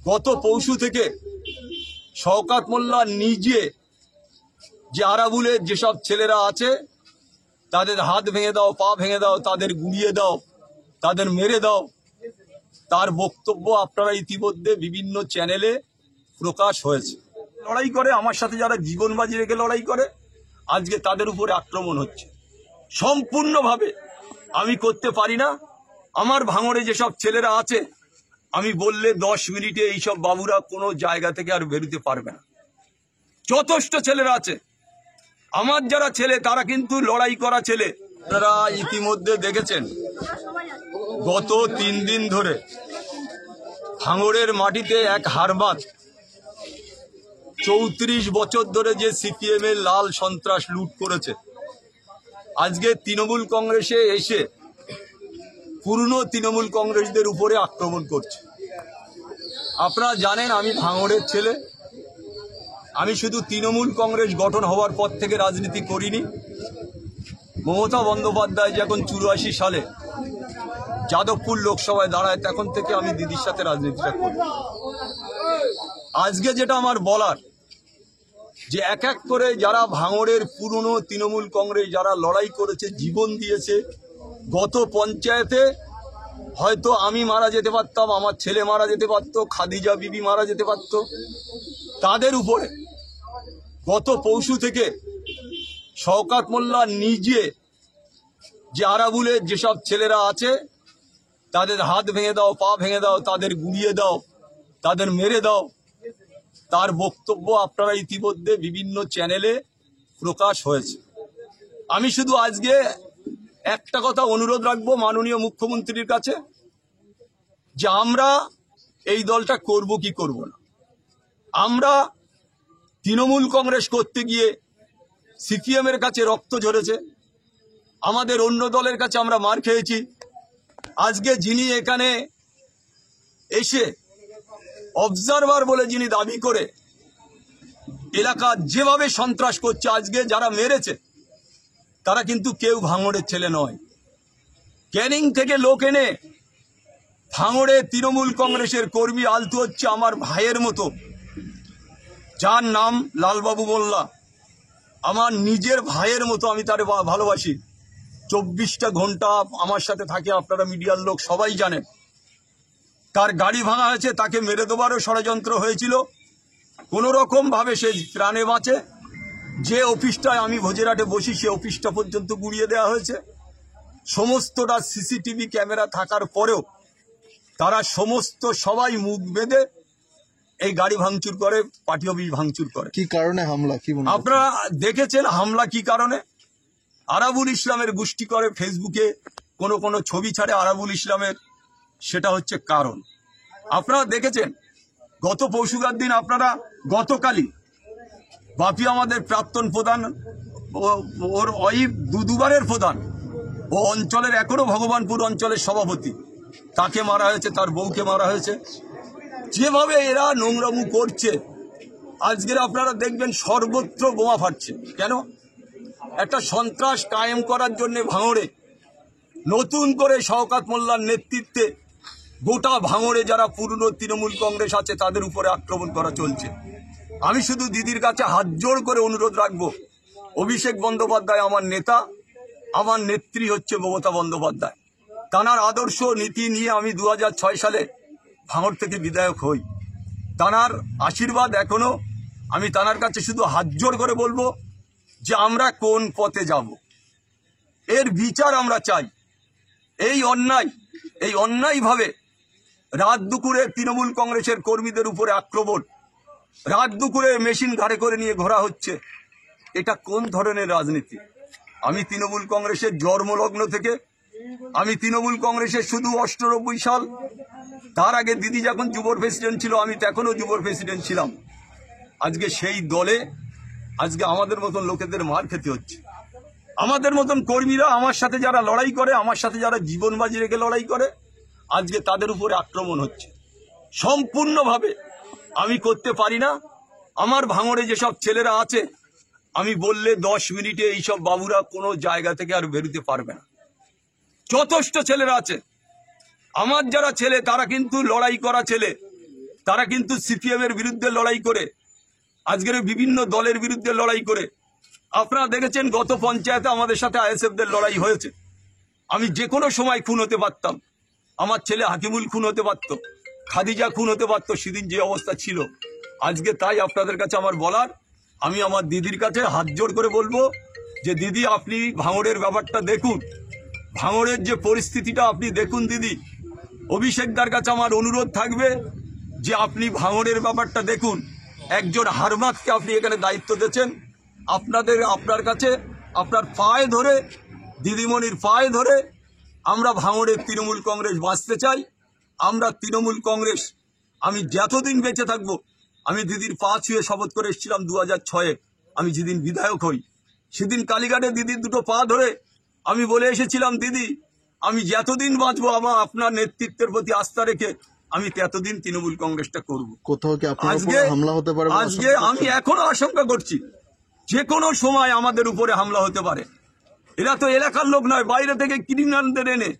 গত পরশু থেকে শওকত মোল্লা নিজে যে আরাবুলের যেসব ছেলেরা আছে তাদের হাত ভেঙে দাও, পা ভেঙে দাও, তাদের গুড়িয়ে দাও, তাদের মেরে দাও, তার বক্তব্য আপনারা ইতিমধ্যে বিভিন্ন চ্যানেলে প্রকাশ হয়েছে। লড়াই করে আমার সাথে যারা জীবন বাজি রেখে লড়াই করে, আজকে তাদের উপরে আক্রমণ হচ্ছে। সম্পূর্ণভাবে আমি করতে পারি না। আমার ভাঙড়ে যেসব ছেলেরা আছে, আমি বললে 10 মিনিটে এইসব বাবুরা কোনো জায়গা থেকে আর বেরোতে পারবে না। যথেষ্ট ছেলেরা আছে। আমার যারা ছেলে তারা কিন্তু লড়াই করা ছেলে। আপনারা ইতিমধ্যে দেখেছেন গত 3 দিন ধরে ভাঙড়ের মাটিতে এক হারবাদ 34 বছর ধরে যে সিপিএম এর লাল সন্ত্রাস লুট করেছে, আজকে তৃণমূল কংগ্রেসে এসে পুরনো তৃণমূল কংগ্রেসদের উপরে আক্রমণ করছে। আপনারা জানেন আমি ভাঙড়ের ছেলে। আমি শুধু তৃণমূল কংগ্রেস গঠন হওয়ার পর থেকে রাজনীতি করিনি। মমতা বন্দ্যোপাধ্যায় যখন 84 সালে যাদবপুর লোকসভায় দাঁড়ায় তখন থেকে আমি দিদির সাথে রাজনীতিটা করি। আজকে যেটা আমার বলার, যে এক এক করে যারা ভাঙড়ের পুরনো তৃণমূল কংগ্রেস যারা লড়াই করেছে, জীবন দিয়েছে, গত পঞ্চায়েতে হয়তো আমি মারা যেতে পারতাম, আমার ছেলে মারা যেতে পারতো, খাদিজা বিবি মারা যেতে পারত, তাদের উপরে গত পরশু থেকে শওকত মোল্লা নিজে যে আরাবুলের যেসব ছেলেরা আছে তাদের হাত ভেঙে দাও, পা ভেঙে দাও, তাদের গুড়িয়ে দাও, তাদের মেরে দাও, তার বক্তব্য আপনারা ইতিমধ্যে বিভিন্ন চ্যানেলে প্রকাশ হয়েছে। আমি শুধু আজকে একটা কথা অনুরোধ রাখবো মাননীয় মুখ্যমন্ত্রীর কাছে, যে আমরা এই দলটা করব কি করব না। আমরা তৃণমূল কংগ্রেস করতে গিয়ে সিপিএম এর কাছে রক্ত ঝরেছে, আমাদের অন্য দলের কাছে আমরা মার খেয়েছি। আজকে যিনি এখানে এসে অবজারভার বলে যিনি দাবি করে এলাকা যেভাবে সন্ত্রাস করছে, আজকে যারা মেরেছে তারা কিন্তু কেউ ভাঙড়ের ছেলে নয়। ক্যানিং থেকে লোক এনে ভাঙড়ে তৃণমূল কংগ্রেসের কর্মী আলতু হচ্ছে আমার ভাইয়ের মতো, যার নাম লালবাবু মোল্লা। আমার নিজের ভাইয়ের মতো, আমি তার ভালোবাসি। 24টা ঘন্টা আমার সাথে থাকে, আপনারা মিডিয়ার লোক সবাই জানেন। তার গাড়ি ভাঙা হয়েছে, তাকে মেরে দেবারও ষড়যন্ত্র হয়েছিল। কোনো রকম ভাবে সে প্রাণে বাঁচে। যে অফিসটায় আমি ভোজেরাটে বসি সে অফিসটা পর্যন্ত গুড়িয়ে দেওয়া হয়েছে। সমস্তটা সিসিটিভি ক্যামেরা থাকার পরেও তারা সমস্ত সবাই মুখ বেঁধে এই গাড়ি ভাঙচুর করে, পার্টি অফিস ভাঙচুর করে। কি কারণে হামলা? কি আপনারা দেখেছেন হামলা কি কারণে? আরাবুল ইসলামের গোষ্ঠী করে ফেসবুকে কোনো ছবি ছাড়ে আরাবুল ইসলামের, সেটা হচ্ছে কারণ। আপনারা দেখেছেন গত পরশুকার দিন, আপনারা গতকালই বাপি আমাদের প্রাক্তন প্রধান, ওর ওয়াইফ দুবারের প্রধান, ও অঞ্চলের এখনো ভগবানপুর অঞ্চলের সভাপতি, তাকে মারা হয়েছে, তার বউকে মারা হয়েছে। যেভাবে এরা নোংরামু করছে, আজকের আপনারা দেখবেন সর্বত্র বোমা ফাটছে। কেন? একটা সন্ত্রাস কায়েম করার জন্য ভাঙড়ে নতুন করে শওকত মোল্লার নেতৃত্বে গোটা ভাঙড়ে যারা পুরনো তৃণমূল কংগ্রেস আছে তাদের উপরে আক্রমণ করা চলছে। আমি শুধু দিদির কাছে হাত জোড় করে অনুরোধ রাখবো, অভিষেক বন্দ্যোপাধ্যায় আমার নেতা, আমার নেত্রী হচ্ছে মমতা বন্দ্যোপাধ্যায়। তানার আদর্শ নীতি নিয়ে আমি 2006 সালে ভাঙড় থেকে বিধায়ক হই। তানার আশীর্বাদ এখনো, আমি তানার কাছে শুধু হাত জোড় করে বলবো যে আমরা কোন পথে যাব, এর বিচার আমরা চাই। এই অন্যায়ভাবে রাত দুপুরে তৃণমূল কংগ্রেসের কর্মীদের উপরে আক্রমণ, রাত দুপুরে মেশিন ঘাড়ে করে নিয়ে ঘোরা হচ্ছে, এটা কোন ধরনের রাজনীতি? আমি তৃণমূল কংগ্রেসের জন্মলগ্ন থেকে, আমি তৃণমূল কংগ্রেসের শুধু 98 সাল, তার আগে দিদি যখন যুব প্রেসিডেন্ট ছিল আমি তখনও যুব প্রেসিডেন্ট ছিলাম। আজকে সেই দলে আজকে আমাদের মতন লোকেদের মার খেতে হচ্ছে। আমাদের মতন কর্মীরা, আমার সাথে যারা লড়াই করে, আমার সাথে যারা জীবন বাজি রেখে লড়াই করে, আজকে তাদের উপরে আক্রমণ হচ্ছে। সম্পূর্ণভাবে আমি করতে পারি না। আমার ভাঙড়ে যেসব ছেলেরা আছে, আমি বললে 10 মিনিটে এইসব বাবুরা কোনো জায়গা থেকে আর বেরোতে পারবে না। যথেষ্ট ছেলেরা আছে। আমার যারা ছেলে তারা কিন্তু লড়াই করা ছেলে। তারা কিন্তু সিপিএম এর বিরুদ্ধে লড়াই করে, আজকের বিভিন্ন দলের বিরুদ্ধে লড়াই করে। আপনারা দেখেছেন গত পঞ্চায়েতে আমাদের সাথে আইএসএফদের লড়াই হয়েছে। আমি যে কোনো সময় খুন হতে পারতাম, আমার ছেলে হাকিমুল খুন হতে পারত, খাদিজা খুন হতে পারত, সেদিন যে অবস্থা ছিল। আজকে তাই আপনাদের কাছে আমার বলার, আমি আমার দিদির কাছে হাত জোড় করে বলবো যে দিদি, আপনি ভাঙড়ের ব্যাপারটা দেখুন, ভাঙড়ের যে পরিস্থিতিটা আপনি দেখুন দিদি। অভিষেকদার কাছে আমার অনুরোধ থাকবে যে আপনি ভাঙড়ের ব্যাপারটা দেখুন। একজন হারমাতকে আপনি এখানে দায়িত্ব দিয়েছেন। আপনার কাছে আপনার পায়ে ধরে, দিদিমণির পায়ে ধরে আমরা ভাঙড়ের তৃণমূল কংগ্রেস বাঁচতে চাই। আমরা তৃণমূল কংগ্রেস, আমি যতদিন বেঁচে থাকবো, আমি দিদির পা ছুঁয়ে শপথ করে এসেছিলাম 2006-এ। আমি যেদিন বিধায়ক হই, সেদিন কালীঘাটে দিদির দুটো পা ধরে আমি বলে এসেছিলাম, দিদি আমি যতদিন বাঁচবো আমার আপনার নেতৃত্বের প্রতি আস্থা রেখে আমি ততদিন তৃণমূল কংগ্রেসটা করব। কোথাও কি আপনার উপরে হামলা হতে পারে? আজকে আমি এখনো আশঙ্কা করছি যে কোনো সময় আমাদের উপরে হামলা হতে পারে। এরা তো এলাকার লোক নয়, বাইরে থেকে ক্রিমিনালদের এনে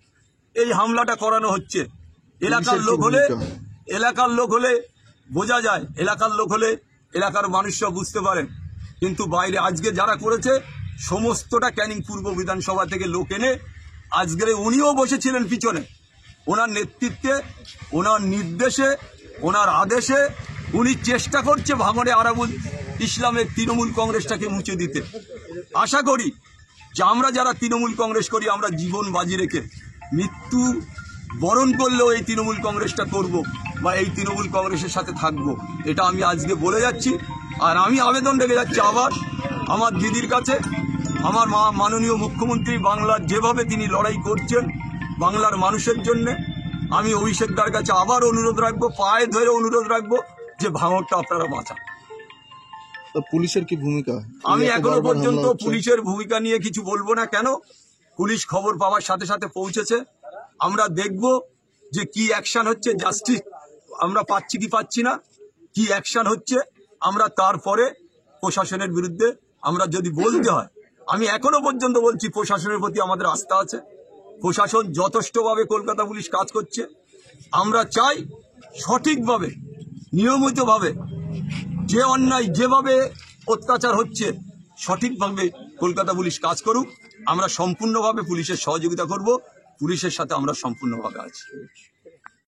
এই হামলাটা করানো হচ্ছে। এলাকার লোক হলে বোঝা যায়, এলাকার লোক হলে এলাকার মানুষরা বুঝতে পারেন। কিন্তু বাইরে আজকে যারা করেছে সমস্তটা ক্যানিং পূর্ব বিধানসভা থেকে লোক এনে, আজকের উনিও বসেছিলেন পিছনে, ওনার নেতৃত্বে, ওনার নির্দেশে, ওনার আদেশে উনি চেষ্টা করছে ভাঙড়ে আরাবুল ইসলামের তৃণমূল কংগ্রেসটাকে মুছে দিতে। আশা করি যে আমরা যারা তৃণমূল কংগ্রেস করি, আমরা জীবন বাজি রেখে মৃত্যু বরণ করলেও এই তৃণমূল কংগ্রেসটা করব বা এই তৃণমূল কংগ্রেসের সাথে থাকব, এটা আমি আজকে বলে যাচ্ছি। আর আমি আবেদন রেখে যাচ্ছি আবার আমার দিদির কাছে, আমার মাননীয় মুখ্যমন্ত্রী বাংলার যেভাবে তিনি লড়াই করছেন বাংলার মানুষের জন্য, আমি অভিষেকদার কাছে আবার অনুরোধ রাখবো, পায়ে ধরে অনুরোধ রাখবো যে ভাঙড়টা আপনারা বাঁচান। পুলিশের কি ভূমিকা? আমি এখনো পর্যন্ত পুলিশের ভূমিকা নিয়ে কিছু বলবো না। কেন? পুলিশ খবর পাওয়ার সাথে সাথে পৌঁছেছে। আমরা দেখব যে কি অ্যাকশন হচ্ছে, জাস্টিস আমরা পাচ্ছি কি পাচ্ছি না, কি অ্যাকশন হচ্ছে। আমরা তারপরে প্রশাসনের বিরুদ্ধে আমরা যদি বলতে হয়, আমি এখনো পর্যন্ত বলছি প্রশাসনের প্রতি আমাদের আস্থা আছে। প্রশাসন যথেষ্টভাবে কলকাতা পুলিশ কাজ করছে। আমরা চাই সঠিকভাবে, নিয়মিতভাবে যে অন্যায়, যেভাবে অত্যাচার হচ্ছে, সঠিকভাবে কলকাতা পুলিশ কাজ করুক। আমরা সম্পূর্ণভাবে পুলিশের সহযোগিতা করব, পুলিশের সাথে আমরা সম্পূর্ণভাবে আছি।